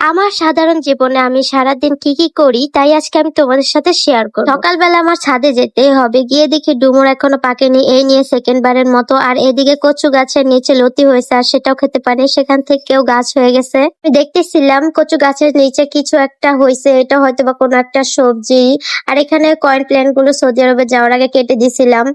আমার সাধারণ জীবনে আমি সারাদিন কি কি করি তাই আজকে আমি তোমাদের সাথে শেয়ার করব। সকালবেলা আমার ছাদে যেতেই হবে, গিয়ে দেখি ডুমুর এখনো পাকেনি, এই নিয়ে সেকেন্ড বারের মতো। আর এদিকে কচু গাছের নিচে লতি হয়েছে আর সেটাও খেতে পারি, সেখান থেকেও গাছ হয়ে গেছে। আমি দেখতেছিলাম কচু গাছের নিচে কিছু একটা হয়েছে, এটা হয়তো বা কোনো একটা সবজি। আর এখানে কয়েন প্ল্যান্ট গুলো সৌদি আরবে যাওয়ার আগে কেটে দিছিলাম,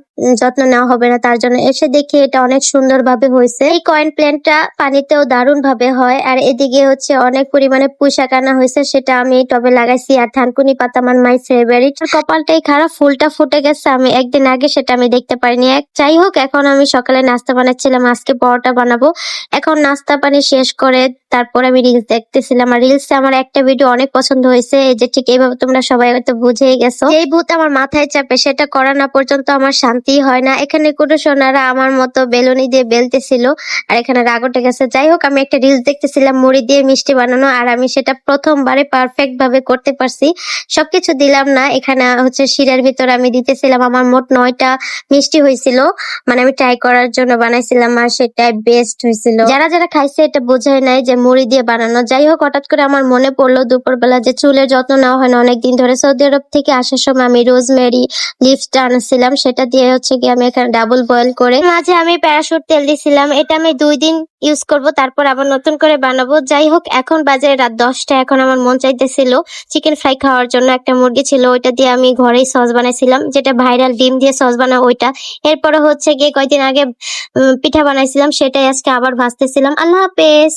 যত্ন নেওয়া হবে না তার জন্য। এসে দেখি এটা অনেক সুন্দর ভাবে হয়েছে। এই কয়েন প্ল্যান্টটা পানিতেও দারুণ ভাবে হয়। আর এদিকে হচ্ছে অনেক পরিমাণে পুঁইশাক আনা হয়েছে, সেটা আমি টবে লাগাইছি। আর থানকুনি পাতা আমার মাই ফেভারিট। কপালটাই খারাপ, ফুলটা ফুটে গেছে আমি একদিন আগে, সেটা আমি দেখতে পারিনি। যাই হোক, এখন আমি সকালে নাস্তা বানাচ্ছিলাম, আজকে পরোটা বানাবো। এখন নাস্তা পানি শেষ করে তারপর আমি রিলস দেখতেছিলাম। আর রিলসে আমার একটা ভিডিও অনেক পছন্দ হয়েছে, এই যে ঠিক এইভাবে তোমরা সবাই হয়তো বুঝেই গেছো। এই ভূত আমার মাথায় চাপে, সেটা করা না পর্যন্ত আমার শান্তি হয় না। এখানে কোনো সোনারা আমার মতো বেলুনি দিয়ে বেলতেছিল, আর এখানে রাগ উঠে গেছে। যাই হোক, আমি একটা রিলস দেখতেছিলাম মুড়ি দিয়ে মিষ্টি বানানো, আর আমি সেটা প্রথমবারে পারফেক্ট ভাবে করতে পারছি। সবকিছু দিলাম না, এখানে হচ্ছে শিরার ভিতরে আমি দিতেছিলাম। আমার মোট 9টা মিষ্টি হয়েছিল, মানে আমি ট্রাই করার জন্য বানাইছিলাম, আর সেটা বেস্ট হয়েছিল। যারা যারা খাইছে এটা বোঝায় নাই যে মুড়ি দিয়ে বানানো। যাই হোক, হঠাৎ করে আমার মনে পড়লো দুপুরবেলা যে চুলের যত্ন নেওয়া হয় না অনেকদিন ধরে। সৌদি আরব থেকে আসার সময় আমি রোজমেরি লিভসটা আনছিলাম, সেটা দিয়ে হচ্ছে কি আমি এখানে ডাবল বয়েল করে মাঝে আমি প্যারাশুট তেল দিছিলাম। এটা আমি 2 দিন ইউজ করব, তারপর আবার নতুন করে বানাবো। যাই হোক, এখন বাজে রাত 10টা। এখন আমার মন চাইতেছিল চিকেন ফ্রাই খাওয়ার জন্য। একটা মুরগি ছিল, ওইটা দিয়ে আমি ঘরেই সস বানাইছিলাম, যেটা ভাইরাল ডিম দিয়ে সস বানাও ওইটা। এরপরে হচ্ছে গিয়ে কয়েকদিন আগে পিঠা বানাইছিলাম, সেটাই আজকে আবার ভাজতেছিলাম। আল্লাহ হাফেজ।